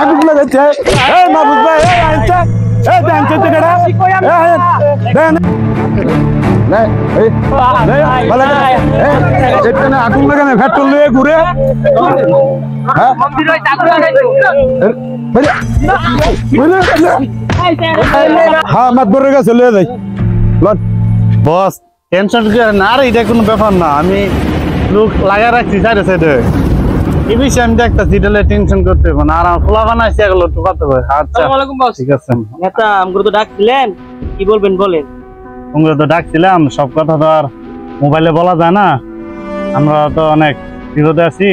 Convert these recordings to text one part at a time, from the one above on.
আগুন লাগাইছে এই মাহবুব ভাই এই আইছে এই জানতে তো গড়া দেন নে এই ভালো এই এখানে আগুন লাগানো পেট্রোল নিয়ে ঘুরে হ্যাঁ মন্দিরে আগুন লাগাইছে হ্যাঁ মাত ধরে গেছে লয়ে যাই বস টেনশন না আর এটা কোনো ব্যাপার না আমি লোক লাগা রাখছি সাইডে সাইডে এই বিষয়ে আমি দেখতেছি এটা টেনশন করতে হবে না আর আমার খোলা বানাইছে এগুলো ঢুকাতে হবে আচ্ছা আসসালামু আলাইকুম বস ঠিক আছে নেতা আমগুলো তো ডাকছিলেন কি বলবেন বলেন তোমরা তো ডাকছিলাম সব কথা তো আর মোবাইলে বলা যায় না আমরা তো অনেক বিপদে আছি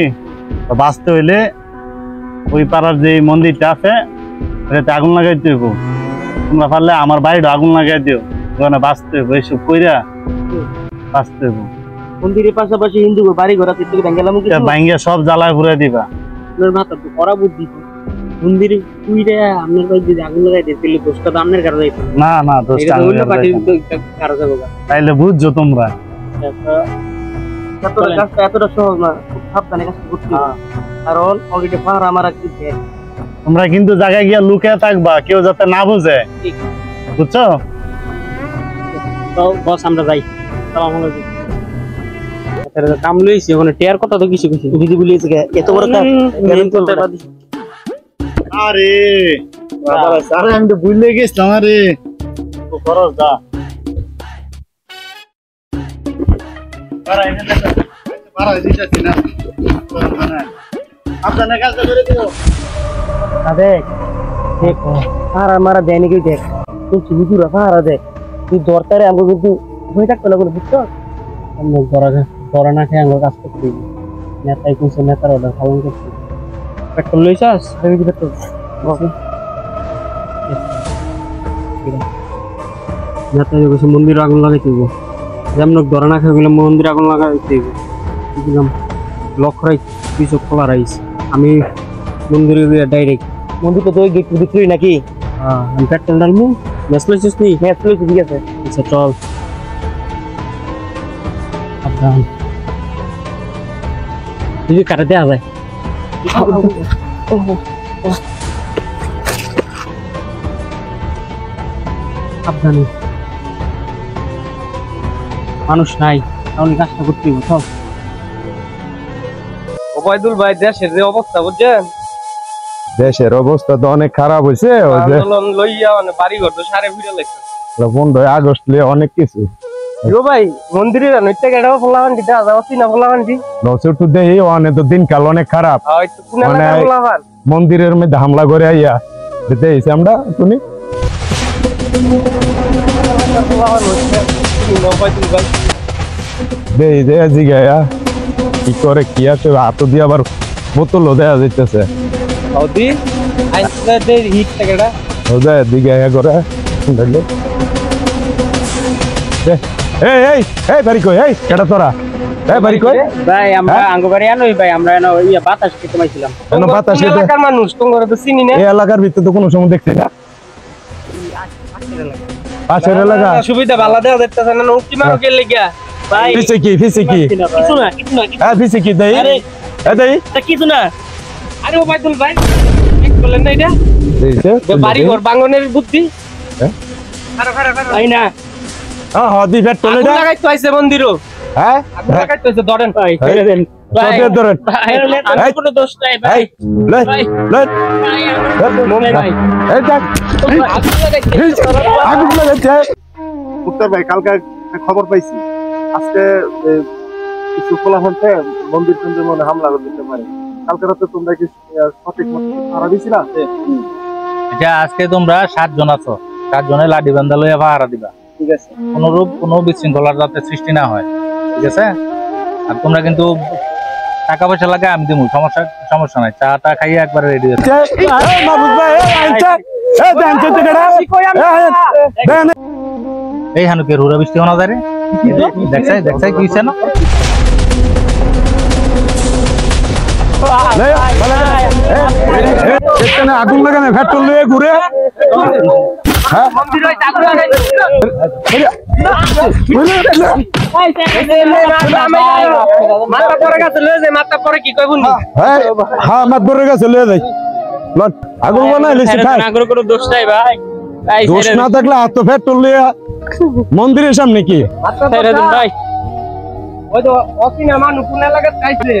তো বাঁচতে হইলে ওই পাড়ার যে মন্দিরটা আছে ওটাতে আগুন লাগাইতে হইব তোমরা পারলে আমার বাড়িটা আগুন লাগাই দিও ওখানে বাঁচতে হইব এইসব কইরা বাঁচতে হইব মন্দিরের পাশাপাশি হিন্দু বাড়ি ঘর আছে থেকে ভেঙ্গেলাম কিছু ভাঙ্গিয়া সব জ্বালায় পুরাই দিবা আপনার মাথা তো করা বুদ্ধি মন্দিরে কুইরা আপনার ভাই যদি আগুন লাগাই দিতে তাহলে দোষটা তো আপনার কারণে না না দোষটা অন্য পার্টির কারো যাবে তাইলে বুঝছো তোমরা এতটা সহজ না খুব সাবধানে কাজ করতে হবে কারণ অলরেডি পাহাড় আমার রাখতেছে তোমরা কিন্তু জায়গায় গিয়া লুকিয়ে থাকবা কেউ যাতে না বুঝে বুঝছো বস আমরা যাই কাম লইছি ওখানে টেয়ার কথা তো কিছু কিছু বিধি বলিয়েছে এত বড় কাজ আরে আরে আমি তো ভুলে গেছিলাম আরে খরচ দা মারা দেয় নাকি দেখ তুই পাহারা দেখ তুই দরকারে আমাকে কিন্তু হয়ে থাকতো না কোনো বুঝছো ধরা না খেয়ে আমার কাজ করতে নেতাই কোনছে নেতার অর্ডার পালন করতে পেট্রোল লইছাস আমি কি পেট্রোল নেতাই কইছে মন্দির আগুন লাগাইতে হইব যেমন ধরা না খেয়ে গেলে মন্দির আগুন লাগাইতে হইব বুঝলাম লক্ষ্য রাখ কিছু খোলা রাইস আমি মন্দিরে গিয়ে ডাইরেক্ট মন্দির তো ওই গেট ভিতরে নাকি হ্যাঁ আমি পেট্রোল ডালমু ম্যাচ লইছিস নি ম্যাচ লইছি ঠিক আছে আচ্ছা চল তুই কাটা দেওয়া যায় সাবধানে মানুষ নাই তাহলে কাজটা করতে হবে সব ওবায়দুল ভাই দেশের যে অবস্থা বুঝছেন দেশের অবস্থা তো অনেক খারাপ হয়েছে আন্দোলন লইয়া মানে বাড়ি ঘর তো সারে ফিরে লাগছে 15 আগস্ট লিয়ে অনেক কিছু ভাই মন্দিরের নইতে গেড়াও ফলাবান দিতে আজাওতি না ফলাবান দি নসর তো দেই অনেক তো দিনকাল অনেক খারাপ মানে মন্দিরের মধ্যে হামলা করে আইয়া দিতেইছে আমরা শুনি দেই দে জিগায়া কি করে কি আছে হাত দিয়ে আবার বোতলও দেয়া যাইতেছে হদি আইসা দে হিট টাকাটা ওদা দিগায়া করে দেখলে এই এই এই বাড়ি কই এই কেডা তোরা এই বাড়ি কই ভাই আমরা আঙ্গবাড়ি আনোই ভাই আমরা এনো ইয়া বাতাস খেতে মাইছিলাম এনো বাতাস খেতে এলাকার মানুষ তোমরা তো চিনি না এই এলাকার ভিতরে তো কোনো সময় দেখছি না পাশের এলাকা সুবিধা ভালো দেওয়া যাইতেছে না উঠি মারো কে লাগিয়া ভাই ফিসে কি কিছু না হ্যাঁ ফিসে কি দেই আরে দেই তা কিছু না আরে ওবাইদুল ভাই এক বলেন না এটা দেইছে বাড়ি ঘর বাঙ্গনের বুদ্ধি হ্যাঁ খারা ভাই না হ্যাঁ হদি পেট্রোল এটা লাগাইতে আইছে মন্দিরও হ্যাঁ লাগাইতে আইছে ধরেন ভাই দেন ধরেন আমি কোনো দোষ নাই ভাই লে লে ভাই এই দেখ আগুন লাগাইছে উত্তর ভাই কালকে খবর পাইছি আজকে কিছু ফলাফলতে মন্দির কেন্দ্রে মনে হামলা করতে পারে কালকে রাতে তোমরা কি সঠিক মতো পাহারা দিছিলা এটা আজকে তোমরা 7 জন আছো 7 জনে লাঠি বান্ধা লইয়া পাহারা দিবা ঠিক আছে কোনো বিশৃঙ্খলার যাতে সৃষ্টি না হয় ঠিক আছে আর তোমরা কিন্তু টাকা পয়সা লাগে আমি দিমু সমস্যা নাই চাটা খাইয়ে একবারে রেডি আছে এই মাহবুব ভাই এই আইছে এই দেনতে তো গড়া দেন এই হানুকে রুরা বৃষ্টি হনা যায় রে দেখছাই কি হইছে না এখানে আগুন লাগানো পেট্রোল নিয়ে ঘুরে মাথা পরে গেছে লয়ে যায় মাথা পরে কি কইবুন হ্যাঁ মাত পরে গেছে লয়ে যাই লট আগুন বানাই লিছি খাই আগুন কোনো দোষ নাই ভাই ভাই দোষ না থাকলে হাত তো পেট্রোল লিয়া মন্দিরের সামনে কি ছেড়ে দিন ভাই ওই তো অসিনা মানু কোন এলাকা চাইছে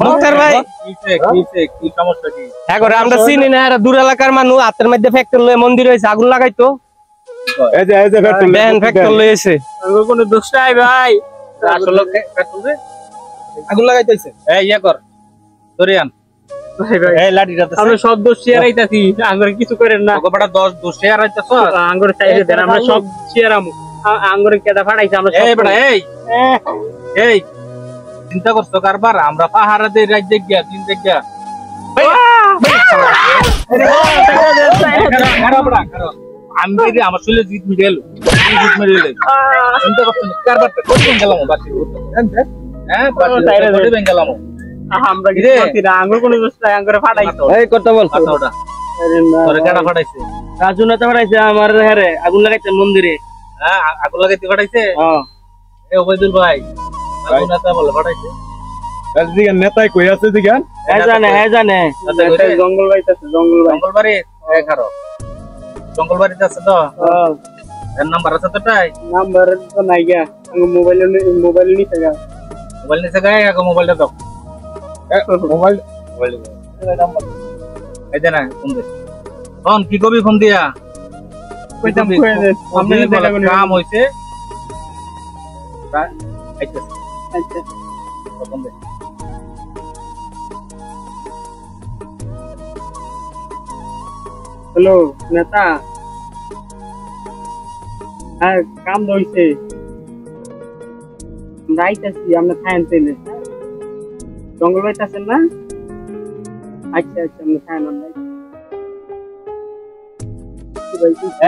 মুক্তার ভাই কি সমস্যা কি এখন আমরা চিনি না এরা দূর এলাকার মানুষ হাতের মধ্যে ফ্যাক্টর লয়ে মন্দির হইছে আগুন লাগাইতো এই যে পেট্রোল ব্যান ফ্যাক্টর লয়েছে কোনো দোষ নাই ভাই আসলে আগুন লাগাইতেছে এই ইয়া কর দরিয়ান এই লাঠিটাতে আমরা সব দোষ শেয়ার আইতাছি আঙ্গুরে কিছু করেন না গোপাটা 10 দোষ শেয়ার আইতাছ আঙ্গুরে চাইছে দেন আমরা সব শেয়ার আঙ্গুরে কেদা ফাড়াইছে আমরা এই বেটা এই চিন্তা করছো কারবার আমরা পাহাড়ে দেই রাত দেখিয়া দিন দেখিয়া আমি বেরি আমার শরীরে জিত মিটে এলো জিত মেরে এলো চিন্তা করছো কারবারটা কোন গেলাম বাকি হ্যাঁ বাকি গেলাম আমরা কি করছি না আঙ্গুর কোনো দোষ নাই আঙ্গুরে ফাড়াইছে এই কথা বল ওটা তোরে কাটা ফাটাইছে রাজু না তো ফাড়াইছে আমার হেরে আগুন লাগাইছে মন্দিরে হ্যাঁ আগুন লাগাইতে ফাটাইছে এ ওবাইদুল ভাই আগুন না বলে ফাটাইছে এদিকে নেতাই কই আছে দিগান হ্যাঁ জানে জঙ্গল বাইতেছে জঙ্গল বাড়ি এ খারো জঙ্গল বাড়িতে আছে তো এর নাম্বার আছে তো তাই নাম্বার তো নাই গা মোবাইল নিতে গা মোবাইল নিছে গায় আগে মোবাইলটা দাও মোবাইল এই দে না ফোন দে ফোন কি কবি ফোন দিয়া কইতাম কই দে আমি কাম হইছে আচ্ছা আচ্ছা ফোন দে হ্যালো নেতা হ্যাঁ কাম হইছে রাইতাছি আমরা থাইন পেলে জঙ্গল বাইতাছেন না আচ্ছা আচ্ছা আমরা থাইন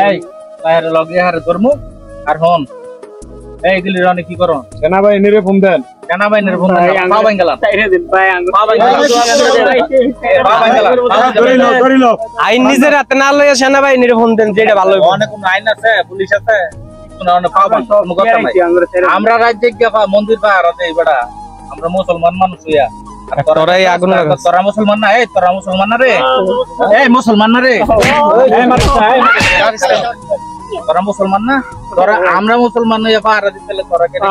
এই বাইরে লগে হারে ধর্ম আর হন এই দিলি রানে কি করো সেনাবাহিনীরে ফোন দেন সেনাবাহিনীর ফোন পা বাঙ্গালাম চাইরে দিন ভাই পা বাঙ্গালাম পা বাঙ্গালাম ধরিল আইন নিজের হাতে না লইয়া সেনাবাহিনীর ফোন দেন যেটা ভালো হইব অনেক কোন আইন আছে পুলিশ আছে আমরা রাজ্যে মন্দির পাহাড় আছে বেড়া আমরা মুসলমান মানুষ হইয়া তোরা মুসলমান না এই তোরা মুসলমান না রে এই মুসলমান না রে তোরা মুসলমান না তোরা আমরা মুসলমান নইয়া পাহাড় দিতে তোরা কেটে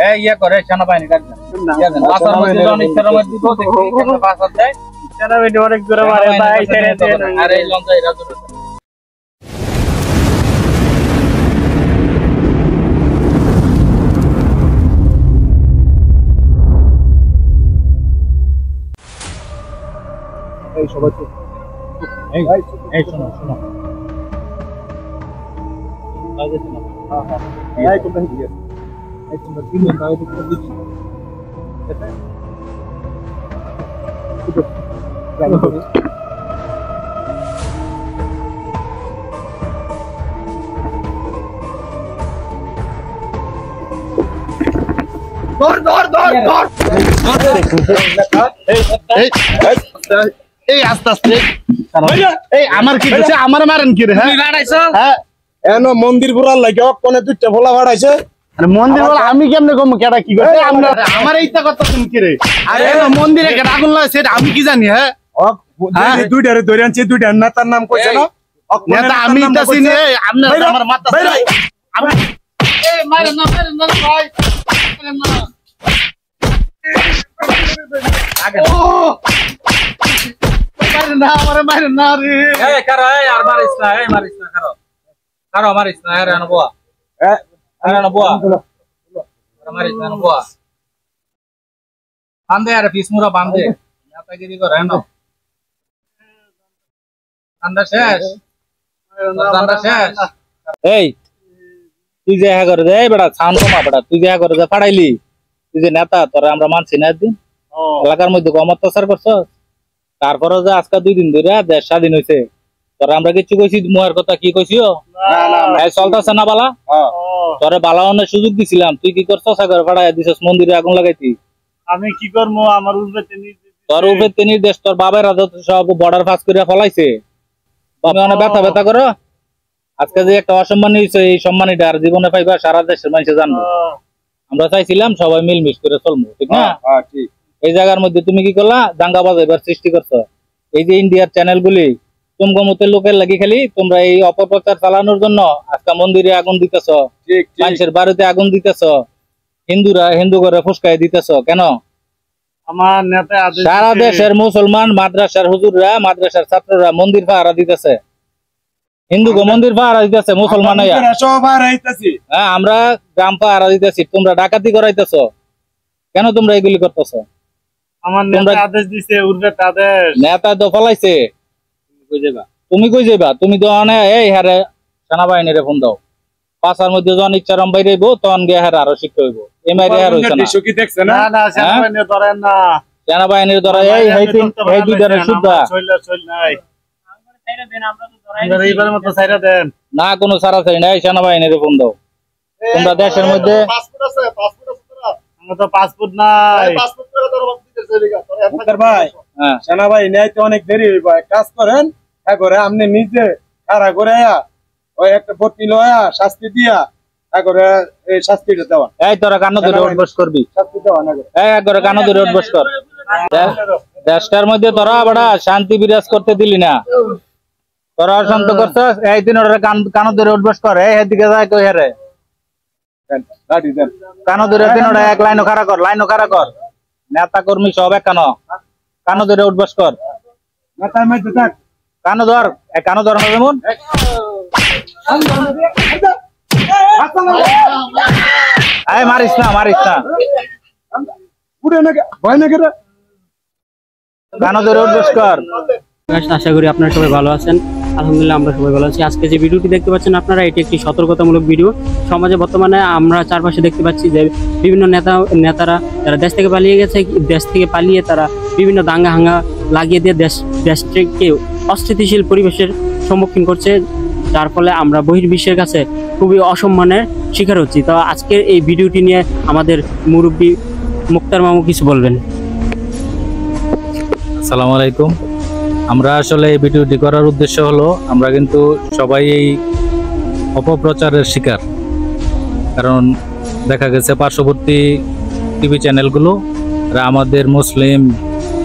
এই ইয়া করে সেনাবাহিনী কাজ অনেক দূরে মারে ভাই আরে লঙ্কা এই সবাই এই শোনো শোনো এই তোমরা ঠিক আছে এই তোমরা তিন জন তাও তো দিচ্ছি এই আস্তে আস্তে এই আমার কি হচ্ছে আমার মারেন কি রে হ্যাঁ এনো মন্দির পুরার লাগে কোনে দুইটা ভোলা ভাড়াইছে আরে মন্দির বলে আমি কেমনে কম কেডা কি করছে আমার এইটা কথা তুমি কি রে আরে মন্দিরে কেডা আগুন লাগাইছে আমি কি জানি হ্যাঁ দুইটারে ধরে আনছি দুইটা নেতার নাম কইছে না নেতা আমি তো চিনি আপনি আমার মাথা আমি এই মারেন না ভাই মারেন না আগে মারেন না আমারে মারেন না রে এই কারো এই আর মারিস না কারো কারো মারিস না আরে আনবো আরে আনবো মারিস না আনবো বান্দে আরে পিসমুরা বান্দে নাপাগিরি করে না আন্দাজ শেষ এই তুই যে হ্যাঁ করে দে বেটা সাউন্ড কমা বেটা তুই যে হ্যাঁ করে দে ফাড়াইলি তুই যে নেতা তোরা আমরা মানছি না একদিন এলাকার মধ্যে কম অত্যাচার করছ তারপরে যে আজকে 2 দিন ধরে দেশ স্বাধীন হয়েছে তোরা আমরা কিছু কইছি মুয়ের কথা কি কইছিও চলতেছে না বালা তোরে বালা অনেক সুযোগ দিছিলাম তুই কি করছস আগে ফাড়াই দিছস মন্দিরে আগুন লাগাইতি আমি কি করবো আমার উপরে তোর উপরে নির্দেশ তোর বাবার রাজত্ব সব বর্ডার পাস করে ফলাইছে তুমি অনেক ব্যথা করো আজকে যে একটা অসম্মানী হয়েছে এই সম্মানীটা আর জীবনে পাইবা সারা দেশের মানুষ জানবো আমরা চাইছিলাম সবাই মিলমিশ করে চলবো, ঠিক না? ঠিক। এই জায়গার মধ্যে তুমি কি করলা? দাঙ্গা বাজাইবার সৃষ্টি করছো। এই যে ইন্ডিয়ার চ্যানেলগুলি তোমরা মতো লোকের লাগি খালি তোমরা এই অপপ্রচার চালানোর জন্য আজকে মন্দিরে আগুন দিতেছ, ঠিক ঠিক। মানুষের বাড়িতে আগুন দিতেছ, হিন্দু ঘরে ফুসকাই দিতেছ কেন? আমার নেতা আদেশ সারা দিছে। দেশের মুসলমান মাদ্রাসার হুজুররা, মাদ্রাসার ছাত্ররা মন্দির পাহারা দিতেছে, হিন্দুকে মন্দির পাহারা দিতেছে, মুসলমান হইয়া। আমরা সবার আইতাছি। হ্যাঁ, আমরা গ্রাম পাহারা দিতেছি, তোমরা ডাকাতি করাইতেছ কেন? তোমরা এগুলি করতেছ? আমার নেতা আদেশ দিছে, উঠবে তাদের। নেতা তো ফলাইছে, তুমি কই যাইবা? তুমি তো এই হারে সেনাবাহিনীর ফোন দাও, পাঁচার মধ্যে যখন ইচ্ছারাম বাইরে হইব তখন গিয়ে হারে আরো শিক্ষা হইব। এই মাইরে আর হইছে না। দৃশ্য কি দেখছেন না না? না, সেনাবাহিনী ধরেন না। সেনাবাহিনীর দ্বারা এই দুইটারে শুদ্ধা নাই। এইবারের মতো ছাইরা দেন। না, কোনো ছাড়াছাড়ি নাই, সেনাবাহিনীর ফোন দাও। তোমরা দেশের মধ্যে পাসপোর্ট আছে, পাসপোর্ট আছে তোরা? আমার তো পাসপোর্ট নাই। পাসপোর্ট করে তোরা বাদ দিতেছ এদিকে। মুক্তার ভাই, হ্যাঁ, সেনাবাহিনী আইতে অনেক দেরি হইব। এক কাজ করেন, হ্যাঁ করে আপনি নিজে খাড়া করে ওই একটা বত্তি লয়া শাস্তি দিয়া করে এই শাস্তিটা দেওয়া। এই তোরা কানো ধরে উঠবস করবি, শাস্তি দেওয়া না করে। এই একবারে কানো ধরে উঠবস কর। দেশটার মধ্যে তোরা বড় শান্তি বিরাজ করতে দিলি না, তোরা অশান্ত করছস। এই দিন ওরা কানো ধরে উঠবস কর। এই এদিকে যায় কই হারে দেন, লাঠি দেন। কানো ধরে দিন ওরা এক লাইনও খাড়া কর, লাইনও খাড়া কর। নেতা কর্মী সব এক কানো ধরে উঠবস কর। মাথার মধ্যে থাক। কানো ধর, কানো ধর না যেমন। এই মারিস না, মারিস না, উড়ে না কে? ভয় না কেরে? কানো ধরে উঠবস কর। আশা করি আপনারা সবাই ভালো আছেন। আলহামদুলিল্লাহ আমরা সবাই ভালো আছি। আজকে যে ভিডিওটি দেখতে পাচ্ছেন আপনারা, এটি একটি সতর্কতামূলক ভিডিও। সমাজে বর্তমানে আমরা চারপাশে দেখতে পাচ্ছি যে বিভিন্ন নেতারা যারা দেশ থেকে পালিয়ে গেছে, দেশ থেকে পালিয়ে তারা বিভিন্ন দাঙ্গা হাঙ্গা লাগিয়ে দিয়ে দেশটিকে অস্থিতিশীল পরিবেশের সম্মুখীন করছে, যার ফলে আমরা বহির্বিশ্বের কাছে খুবই অসম্মানের শিকার হচ্ছি। তো আজকের এই ভিডিওটি নিয়ে আমাদের মুরব্বী মুক্তার মামু কিছু বলবেন। আসসালামু আলাইকুম। আমরা আসলে এই ভিডিওটি করার উদ্দেশ্য হলো, আমরা কিন্তু সবাই এই অপপ্রচারের শিকার। কারণ দেখা গেছে পার্শ্ববর্তী টিভি চ্যানেলগুলো আমাদের মুসলিম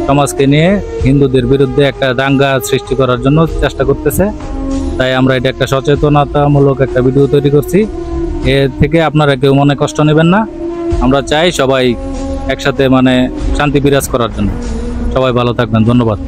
সমাজকে নিয়ে হিন্দুদের বিরুদ্ধে একটা দাঙ্গা সৃষ্টি করার জন্য চেষ্টা করতেছে। তাই আমরা এটা একটা সচেতনতামূলক একটা ভিডিও তৈরি করছি। এর থেকে আপনারা কেউ মনে কষ্ট নেবেন না। আমরা চাই সবাই একসাথে শান্তি বিরাজ করার জন্য। সবাই ভালো থাকবেন, ধন্যবাদ।